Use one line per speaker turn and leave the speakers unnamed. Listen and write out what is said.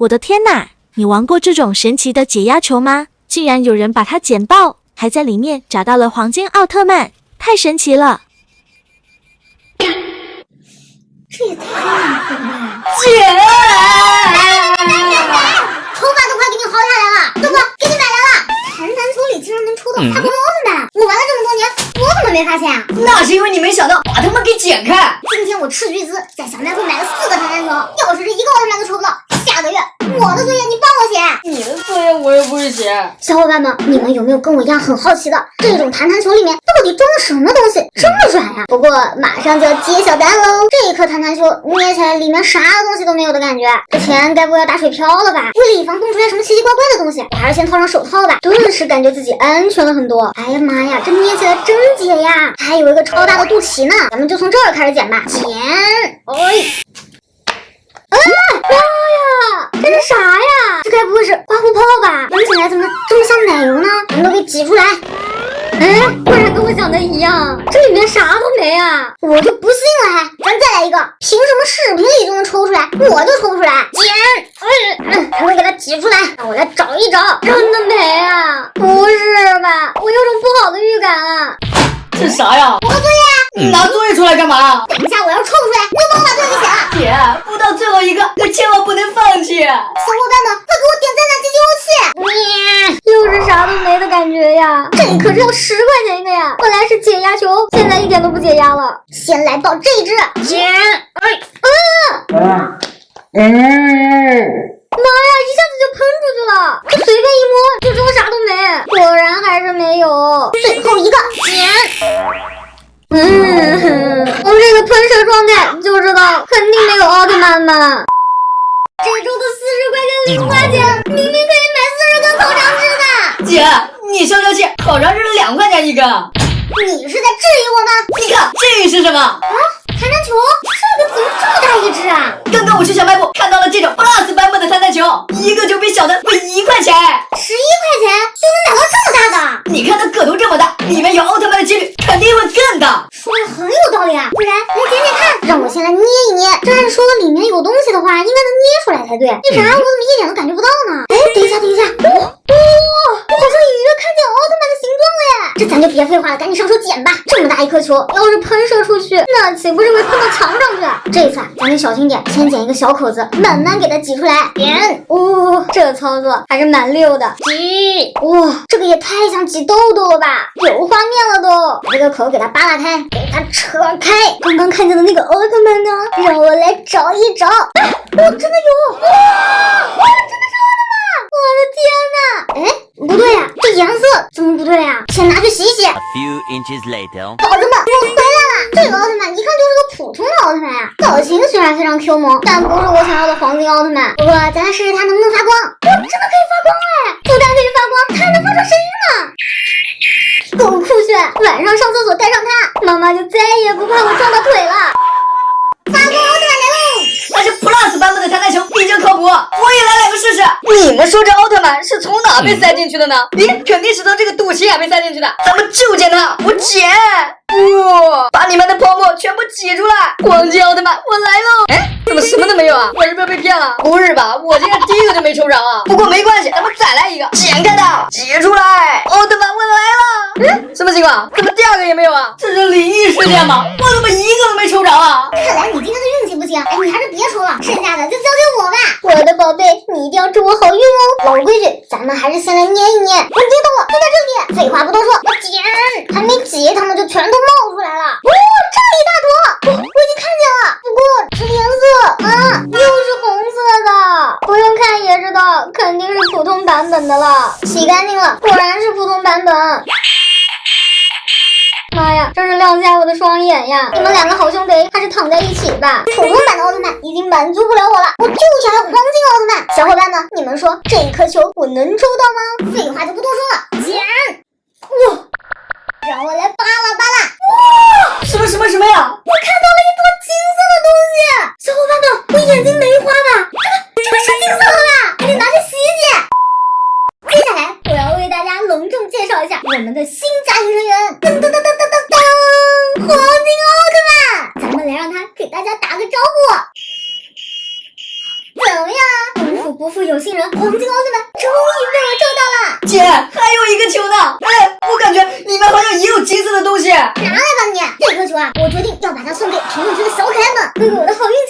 我的天哪！你玩过这种神奇的解压球吗？竟然有人把它捡到，还在里面找到了黄金奥特曼，太神奇了！
这也太离谱了吧！
姐，
头发都快给你薅下来了，豆豆给你买来了。弹弹球里竟然能抽到发光奥特曼，我玩了这么多年，我怎么没发现啊？
那是因为你没想到把他们给剪开。
今天我斥巨资在小卖部买了4个弹弹球，要是这一个奥特曼都抽不到，下个月我的作业你帮我写。
你的作业我也不会写。
小伙伴们，你们有没有跟我一样很好奇的，这种弹弹球里面到底装了什么东西这么软呀？不过马上就要揭晓答案喽！这一颗弹弹球捏起来里面啥东西都没有的感觉，这钱该不会要打水漂了吧？为了以防蹦出来什么奇奇怪怪的东西，我还是先套上手套吧。顿时感觉自己安全了很多。哎呀妈呀，这捏起来真解呀！还有一个超大的肚脐呢，咱们就从这儿开始剪吧。剪，妈呀，这是啥呀？这该不会是刮胡泡吧？闻起来怎么这么像奶油呢？咱们都给挤出来。果然跟我想的一样，这里面啥都没啊！我就不信了还，咱再来一个，凭什么视频里就能抽出来，我就抽不出来？剪，咱们给它挤出来，让我来找一找，真的没啊？不是吧？我有种不好的预感啊！
这啥呀？
我的作业啊！
你拿作业出来干嘛？
等一下我要抽出来，你就帮我把作业给写了。
姐，不到最后一个，可千万不能放弃。
小伙伴们，快给我点赞赞，集集又是啥都没的感觉呀！这可是要10块钱一个呀！本来是解压球，现在一点都不解压了。先来爆这只，剪，妈呀！一下子就喷出去了，这随便一摸就知道啥都没，果然还是没有。最后一个，剪。从这个喷射状态就知道肯定没有奥特曼嘛。这周的40块跟0花钱，明明可以买40根烤肠吃的。
姐，你消消气，烤肠是2块钱一根。
你是在质疑我吗？
你看这是什么？
啊，弹弹球，这个怎么这么大一只啊？
刚刚我去小卖部看到了这种 Plus 版本的弹弹球，一个就比小的贵1块钱。
11块钱就能买到这么大的？
你看它个头这么大，里面有奥特曼的几率肯定会更大。
说的很有道理啊，不然来剪剪看，让我先来捏一捏。这按说里面有东西的话，应该能捏出来才对。为啥我怎么一点都感觉不到呢？哎，等一下，我好像隐约看见奥特曼的形状了耶！这咱就别废话了，赶紧上手剪吧。这么大一颗球，要是喷射出去，那岂不是会喷到墙上去？这次咱得小心点，先剪一个小口子，慢慢给它挤出来。剪，这操作还是蛮溜的。挤，这个也太像挤豆豆了吧，有画面了都。把这个口给它扒拉开，给它扯开。刚刚看见的那个奥特曼呢？让我来找一找。真的有！真的是奥特曼！我的天哪！哎，不对呀，这颜色怎么不对呀？先拿去洗一洗。
A few inches later.
宝子们，我回来了！这个奥特曼一看就是个普通的奥特曼呀，造型虽然非常 Q 萌，但不是我想要的黄金奥特曼。不过咱来试试它能不能发光。真的可以发光哎！不但可以发光，它还能发出声音呢，够酷炫！晚上上厕所带上它，妈妈就再也不怕我撞到腿了。发光奥特曼来喽！
但是 Plus 版本的弹弹球比较靠谱，我也来2个试试。你们说这奥特曼是从哪被塞进去的呢？肯定是从这个肚脐眼被塞进去的。咱们就捡它，我捡！把里面的泡沫全部挤出来。黄金奥特曼，我来喽！哎，怎么什么都没有啊？我是不是被骗了？不是吧，我今天第一个就没抽着啊。不过没关系，咱们再来一个，剪开它，挤出来。奥特曼，我来了！什么情况？怎么第2个也没有啊？这是灵异事件吗？我怎么一个都没抽着啊？
看来你今天的运气不行，哎，你还是别抽了，剩下的就交给我吧。我的宝贝，你一定要祝我好运哦。老规矩，咱们还是先来捏一捏。我捏到了，就在这里。废话不多说，我剪，还没挤，它们就全都冒出来了。这一大坨，我已经看见了。不过这颜色又是红色的，不用看也知道，肯定是普通版本的了。洗干净了，果然是普通版本。妈呀，这是亮瞎我的双眼呀！你们2个好兄弟还是躺在一起吧。普通版的奥特曼已经满足不了我了，我就想要黄金奥特曼。小伙伴们，你们说这一颗球我能抽到吗？废话就不多说了，剪！让我来扒拉扒拉。
什么呀？
我看到了一坨金色的东西。小伙伴们，我眼睛没花吧？这是金色的吧？赶紧拿去洗一洗。接下来我要为大家隆重介绍一下我们的新加入人员。噔噔噔噔噔噔噔，黄金奥特曼！咱们来让他给大家打个招呼。怎么样？不负副有心人黄金奥特曼终于被我找到了。
姐，还有一个球呢。哎，我感觉里面好像也有金色的东西。
拿来吧你！这颗球啊，我决定要把它送给评论区的小可爱们，会为我的好运气